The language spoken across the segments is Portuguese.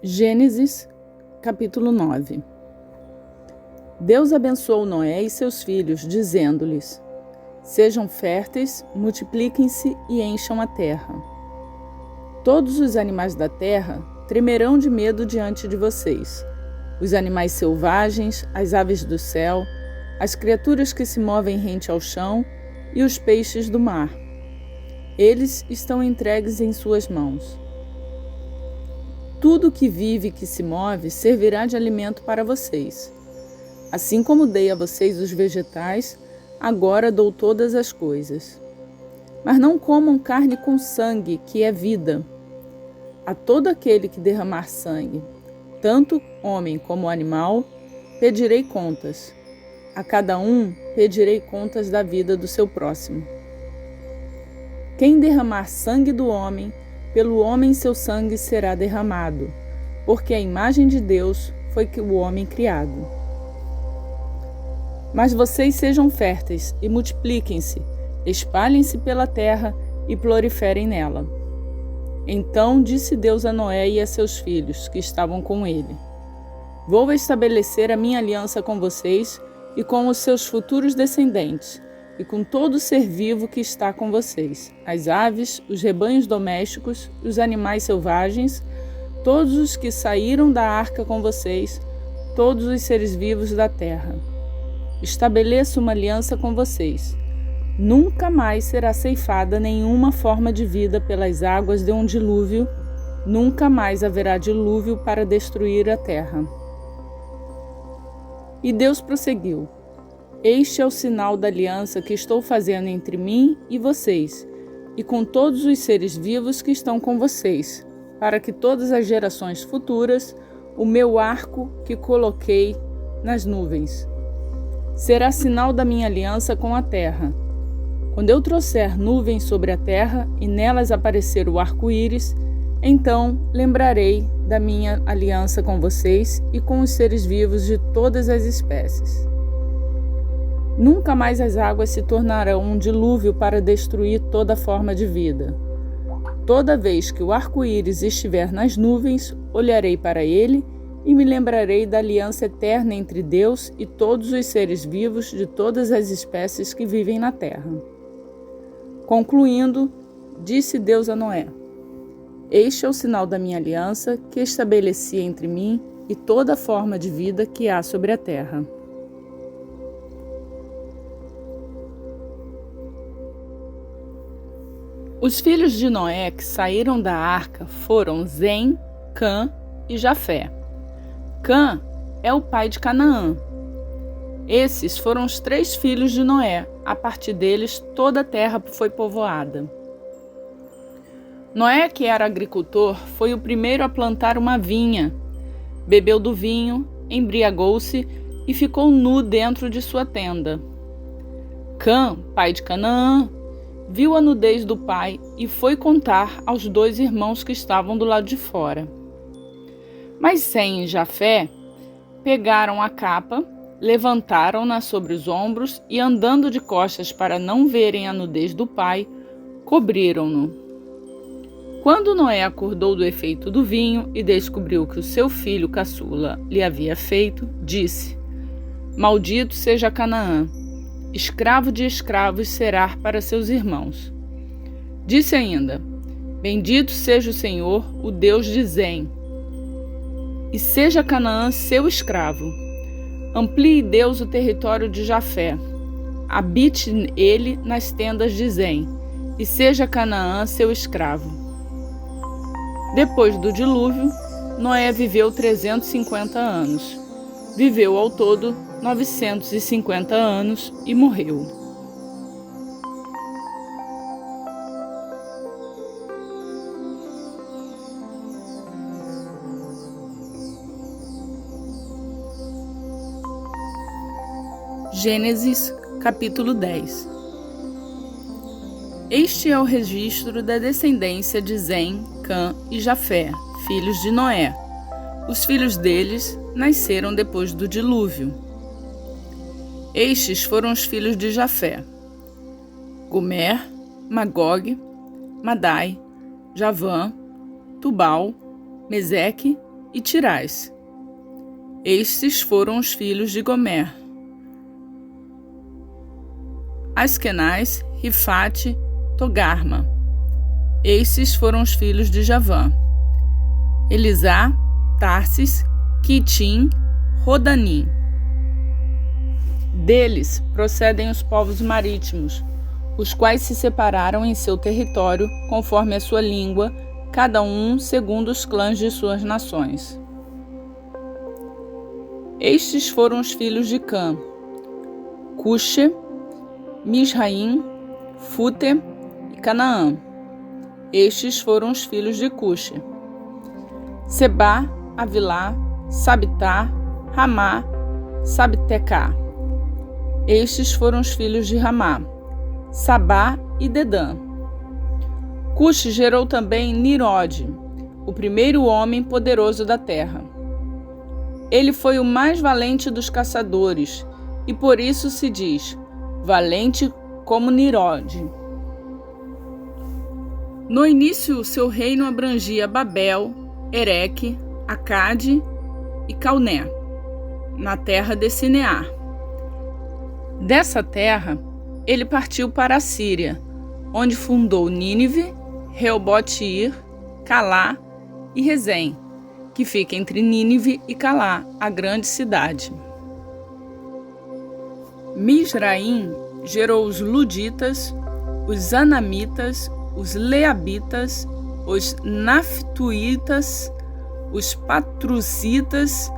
Gênesis, capítulo 9. Deus abençoou Noé e seus filhos, dizendo-lhes: Sejam férteis, multipliquem-se e encham a terra. Todos os animais da terra tremerão de medo diante de vocês. Os animais selvagens, as aves do céu, as criaturas que se movem rente ao chão e os peixes do mar. Eles estão entregues em suas mãos. Tudo que vive e que se move servirá de alimento para vocês. Assim como dei a vocês os vegetais, agora dou todas as coisas. Mas não comam carne com sangue, que é vida. A todo aquele que derramar sangue, tanto homem como animal, pedirei contas. A cada um pedirei contas da vida do seu próximo. Quem derramar sangue do homem, pelo homem seu sangue será derramado, porque a imagem de Deus foi que o homem criado. Mas vocês sejam férteis e multipliquem-se, espalhem-se pela terra e proliferem nela. Então disse Deus a Noé e a seus filhos, que estavam com ele: Vou estabelecer a minha aliança com vocês e com os seus futuros descendentes, e com todo ser vivo que está com vocês, as aves, os rebanhos domésticos, os animais selvagens, todos os que saíram da arca com vocês, todos os seres vivos da terra. Estabeleço uma aliança com vocês. Nunca mais será ceifada nenhuma forma de vida pelas águas de um dilúvio, nunca mais haverá dilúvio para destruir a terra. E Deus prosseguiu: Este é o sinal da aliança que estou fazendo entre mim e vocês, e com todos os seres vivos que estão com vocês, para que todas as gerações futuras, o meu arco que coloquei nas nuvens, será sinal da minha aliança com a terra. Quando eu trouxer nuvens sobre a terra e nelas aparecer o arco-íris, então lembrarei da minha aliança com vocês e com os seres vivos de todas as espécies. Nunca mais as águas se tornarão um dilúvio para destruir toda forma de vida. Toda vez que o arco-íris estiver nas nuvens, olharei para ele e me lembrarei da aliança eterna entre Deus e todos os seres vivos de todas as espécies que vivem na terra. Concluindo, disse Deus a Noé: Este é o sinal da minha aliança que estabeleci entre mim e toda forma de vida que há sobre a terra. Os filhos de Noé que saíram da arca foram Zem, Cã e Jafé. Cã é o pai de Canaã. Esses foram os 3 filhos de Noé. A partir deles, toda a terra foi povoada. Noé, que era agricultor, foi o primeiro a plantar uma vinha. Bebeu do vinho, embriagou-se e ficou nu dentro de sua tenda. Cã, pai de Canaã, viu a nudez do pai e foi contar aos 2 irmãos que estavam do lado de fora. Mas Sem e Jafé pegaram a capa, levantaram-na sobre os ombros e, andando de costas para não verem a nudez do pai, cobriram-no. Quando Noé acordou do efeito do vinho e descobriu que o seu filho caçula lhe havia feito, disse: Maldito seja Canaã! Escravo de escravos será para seus irmãos. Disse ainda: Bendito seja o Senhor, o Deus de Zem, e seja Canaã seu escravo. Amplie Deus o território de Jafé. Habite ele nas tendas de Zem, e seja Canaã seu escravo. Depois do dilúvio, Noé viveu 350 anos. Viveu ao todo 950 anos e morreu. Gênesis, capítulo 10. Este é o registro da descendência de Zem, Cã e Jafé, filhos de Noé. Os filhos deles nasceram depois do dilúvio. Estes foram os filhos de Jafé: Gomer, Magog, Madai, Javã, Tubal, Meseque e Tirás. Estes foram os filhos de Gomer: Askenaz, Rifate, Togarma. Estes foram os filhos de Javã: Elisá, Tarsis, Quitim, Rodanim. Deles procedem os povos marítimos, os quais se separaram em seu território, conforme a sua língua, cada um segundo os clãs de suas nações. Estes foram os filhos de Cã: Cuxe, Misraim, Fute e Canaã. Estes foram os filhos de Cuxe: Sebá, Avilá, Sabitá, Ramá, Sabtecá. Estes foram os filhos de Ramá: Sabá e Dedã. Cuxe gerou também Nirode, o primeiro homem poderoso da terra. Ele foi o mais valente dos caçadores, e por isso se diz valente como Nirode. No início, seu reino abrangia Babel, Ereque, Acade e Calné, na terra de Sinear. Dessa terra, ele partiu para a Síria, onde fundou Nínive, Reobote-ir, Calá e Rezém, que fica entre Nínive e Calá, a grande cidade. Misraim gerou os Luditas, os Anamitas, os Leabitas, os Naftuítas, os Patruzitas,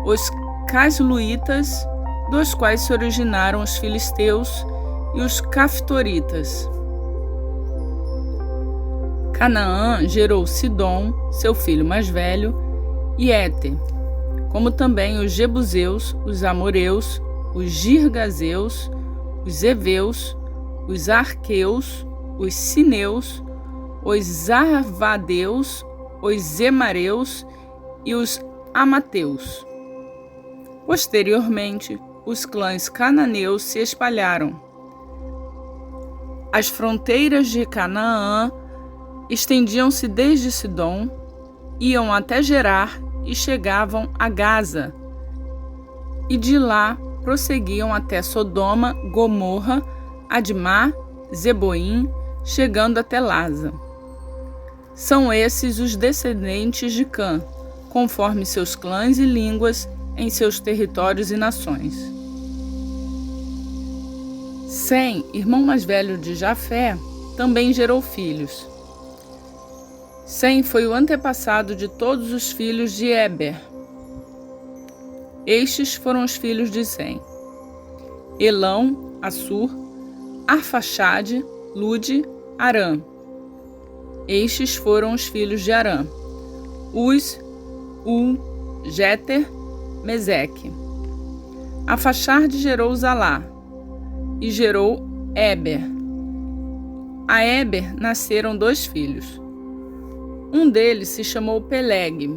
os Casluítas, dos quais se originaram os filisteus, e os Caftoritas. Canaã gerou Sidom, seu filho mais velho, e Éter, como também os Jebuseus, os Amoreus, os Girgazeus, os Eveus, os Arqueus, os Sineus, os Arvadeus, os Zemareus e os Amateus. Posteriormente, os clãs cananeus se espalharam. As fronteiras de Canaã estendiam-se desde Sidom, iam até Gerar e chegavam a Gaza, e de lá prosseguiam até Sodoma, Gomorra, Admá, Zeboim, chegando até Lasa. São esses os descendentes de Cã, conforme seus clãs e línguas, em seus territórios e nações. Sem, irmão mais velho de Jafé, também gerou filhos. Sem foi o antepassado de todos os filhos de Éber. Estes foram os filhos de Sem: Elão, Assur, Arfaxade, Lude, Arã. Estes foram os filhos de Arã: Uz, Jeter, Meseque. Arfaxade gerou Zalá e gerou Éber. A Éber nasceram 2 filhos. Um deles se chamou Peleg,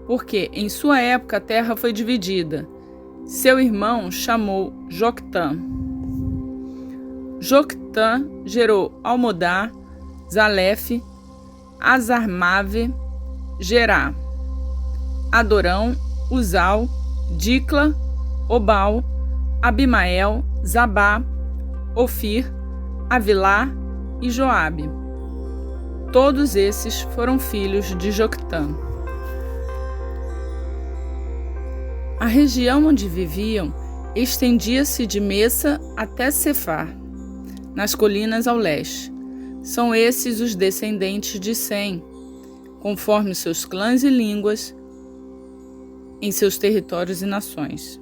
porque em sua época a terra foi dividida. Seu irmão chamou Joctã. Joctã gerou Almodá, Zalefe, Azarmave, Gerá, Adorão, Uzal, Dicla, Obal, Abimael, Zabá, Ofir, Avilá e Joabe. Todos esses foram filhos de Joctã. A região onde viviam estendia-se de Messa até Cefar, nas colinas ao leste. São esses os descendentes de Sem, conforme seus clãs e línguas, em seus territórios e nações.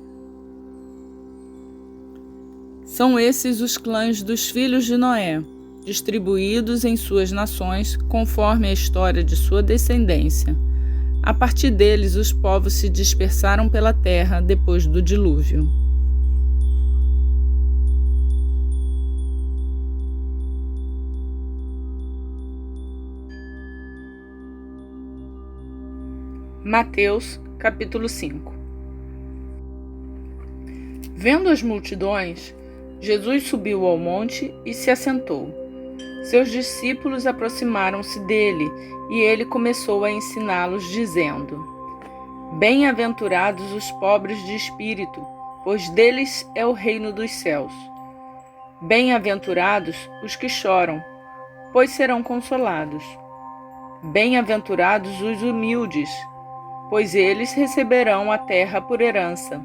São esses os clãs dos filhos de Noé, distribuídos em suas nações, conforme a história de sua descendência. A partir deles, os povos se dispersaram pela terra depois do dilúvio. Mateus, capítulo 5. Vendo as multidões, Jesus subiu ao monte e se assentou. Seus discípulos aproximaram-se dele e ele começou a ensiná-los, dizendo: Bem-aventurados os pobres de espírito, pois deles é o reino dos céus. Bem-aventurados os que choram, pois serão consolados. Bem-aventurados os humildes, pois eles receberão a terra por herança.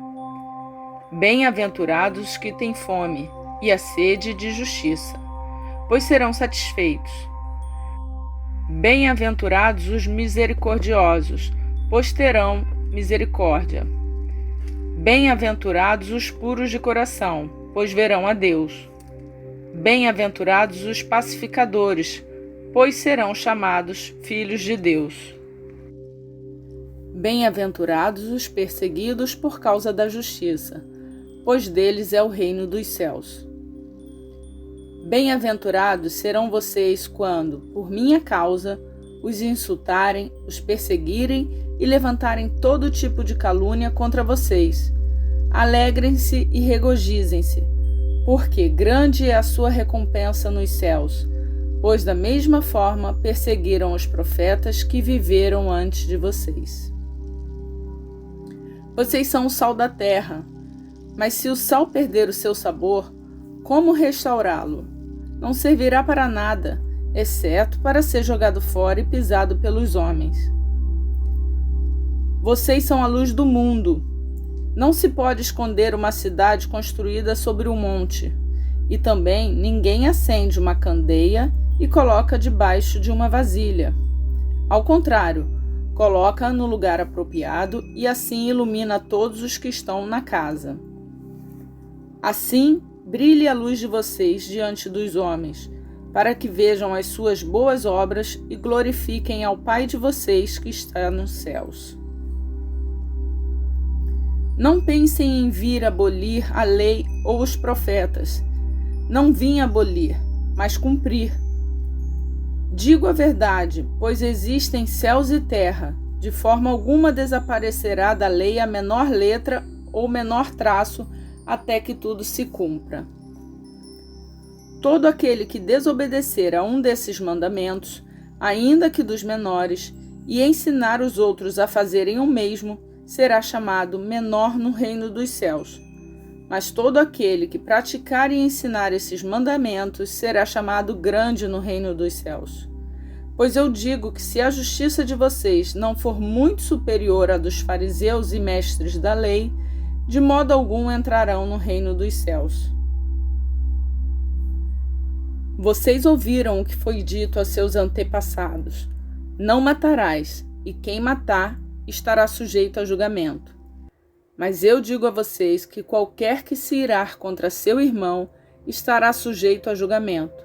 Bem-aventurados os que têm fome e a sede de justiça, pois serão satisfeitos. Bem-aventurados os misericordiosos, pois terão misericórdia. Bem-aventurados os puros de coração, pois verão a Deus. Bem-aventurados os pacificadores, pois serão chamados filhos de Deus. Bem-aventurados os perseguidos por causa da justiça, pois deles é o reino dos céus. Bem-aventurados serão vocês quando, por minha causa, os insultarem, os perseguirem e levantarem todo tipo de calúnia contra vocês. Alegrem-se e regozijem-se, porque grande é a sua recompensa nos céus, pois da mesma forma perseguiram os profetas que viveram antes de vocês. Vocês são o sal da terra, mas se o sal perder o seu sabor, como restaurá-lo? Não servirá para nada, exceto para ser jogado fora e pisado pelos homens. Vocês são a luz do mundo. Não se pode esconder uma cidade construída sobre um monte, e também ninguém acende uma candeia e coloca debaixo de uma vasilha. Ao contrário, coloca-a no lugar apropriado e assim ilumina todos os que estão na casa. Assim, brilhe a luz de vocês diante dos homens, para que vejam as suas boas obras e glorifiquem ao Pai de vocês que está nos céus. Não pensem em vir abolir a lei ou os profetas. Não vim abolir, mas cumprir. Digo a verdade, pois existem céus e terra. De forma alguma desaparecerá da lei a menor letra ou menor traço, até que tudo se cumpra. Todo aquele que desobedecer a um desses mandamentos, ainda que dos menores, e ensinar os outros a fazerem o mesmo, será chamado menor no reino dos céus. Mas todo aquele que praticar e ensinar esses mandamentos será chamado grande no reino dos céus. Pois eu digo que se a justiça de vocês não for muito superior à dos fariseus e mestres da lei, de modo algum entrarão no reino dos céus. Vocês ouviram o que foi dito a seus antepassados: não matarás, e quem matar estará sujeito a julgamento. Mas eu digo a vocês que qualquer que se irar contra seu irmão estará sujeito a julgamento.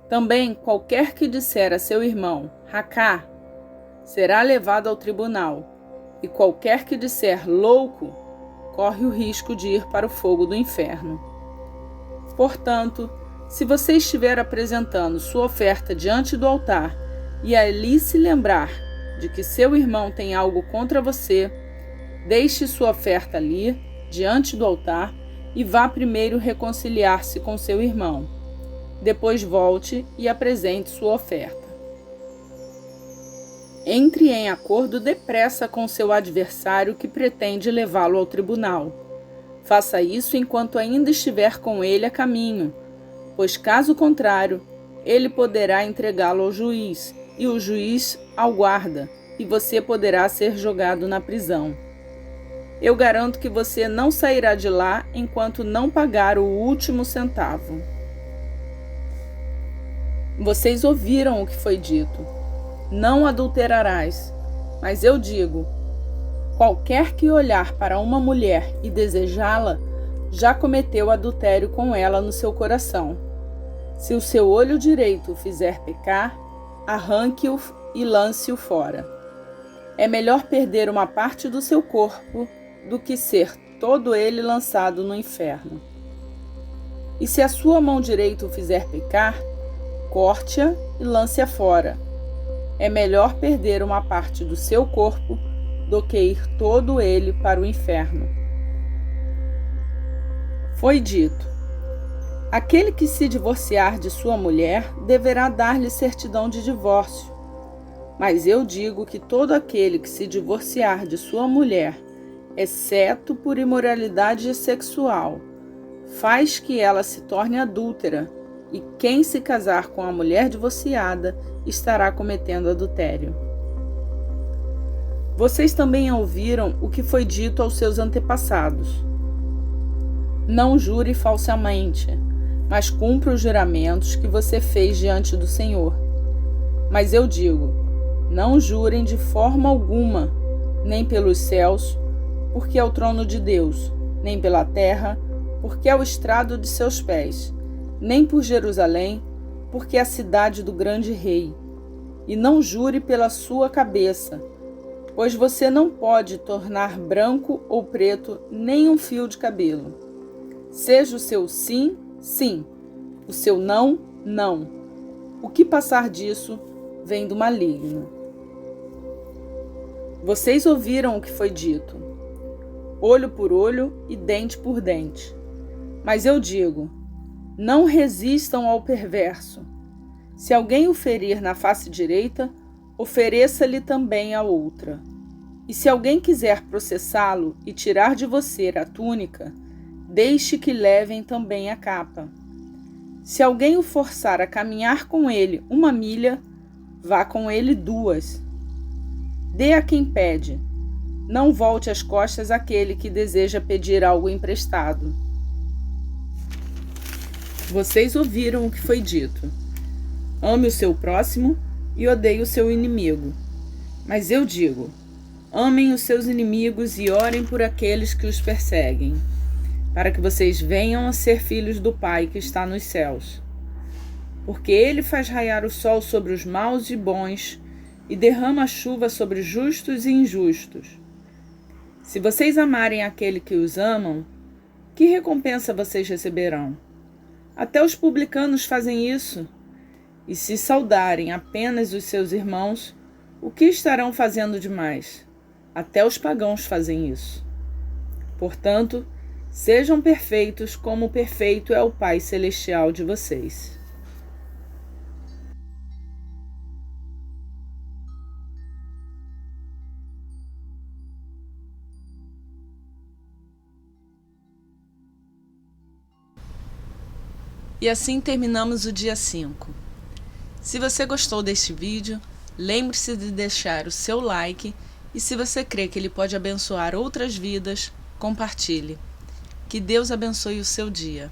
Também qualquer que disser a seu irmão, racá, será levado ao tribunal, e qualquer que disser louco, corre o risco de ir para o fogo do inferno. Portanto, se você estiver apresentando sua oferta diante do altar e ali se lembrar de que seu irmão tem algo contra você, deixe sua oferta ali, diante do altar, e vá primeiro reconciliar-se com seu irmão. Depois volte e apresente sua oferta. Entre em acordo depressa com seu adversário que pretende levá-lo ao tribunal. Faça isso enquanto ainda estiver com ele a caminho, pois caso contrário, ele poderá entregá-lo ao juiz, e o juiz ao guarda, e você poderá ser jogado na prisão. Eu garanto que você não sairá de lá enquanto não pagar o último centavo. Vocês ouviram o que foi dito: não adulterarás. Mas eu digo: qualquer que olhar para uma mulher e desejá-la, já cometeu adultério com ela no seu coração. Se o seu olho direito o fizer pecar, arranque-o e lance-o fora. É melhor perder uma parte do seu corpo do que ser todo ele lançado no inferno. E se a sua mão direita o fizer pecar, corte-a e lance-a fora. É melhor perder uma parte do seu corpo do que ir todo ele para o inferno. Foi dito: aquele que se divorciar de sua mulher deverá dar-lhe certidão de divórcio. Mas eu digo que todo aquele que se divorciar de sua mulher, exceto por imoralidade sexual, faz que ela se torne adúltera, e quem se casar com a mulher divorciada estará cometendo adultério. Vocês também ouviram o que foi dito aos seus antepassados: não jure falsamente, mas cumpra os juramentos que você fez diante do Senhor. Mas eu digo, não jurem de forma alguma, nem pelos céus, porque é o trono de Deus, nem pela terra, porque é o estrado de seus pés, nem por Jerusalém, porque é a cidade do grande rei. E não jure pela sua cabeça, pois você não pode tornar branco ou preto nem um fio de cabelo. Seja o seu sim, sim, o seu não, não. O que passar disso vem do maligno. Vocês ouviram o que foi dito: olho por olho e dente por dente. Mas eu digo, não resistam ao perverso. Se alguém o ferir na face direita, ofereça-lhe também a outra. E se alguém quiser processá-lo e tirar de você a túnica, deixe que levem também a capa. Se alguém o forçar a caminhar com ele 1 milha, vá com ele 2. Dê a quem pede. Não volte as costas àquele que deseja pedir algo emprestado. Vocês ouviram o que foi dito: ame o seu próximo e odeie o seu inimigo. Mas eu digo, amem os seus inimigos e orem por aqueles que os perseguem, para que vocês venham a ser filhos do Pai que está nos céus. Porque Ele faz raiar o sol sobre os maus e bons e derrama a chuva sobre justos e injustos. Se vocês amarem aquele que os amam, que recompensa vocês receberão? Até os publicanos fazem isso. E se saudarem apenas os seus irmãos, o que estarão fazendo demais? Até os pagãos fazem isso. Portanto, sejam perfeitos como perfeito é o Pai Celestial de vocês. E assim terminamos o dia 5. Se você gostou deste vídeo, lembre-se de deixar o seu like e se você crê que ele pode abençoar outras vidas, compartilhe. Que Deus abençoe o seu dia.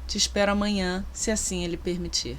Te espero amanhã, se assim Ele permitir.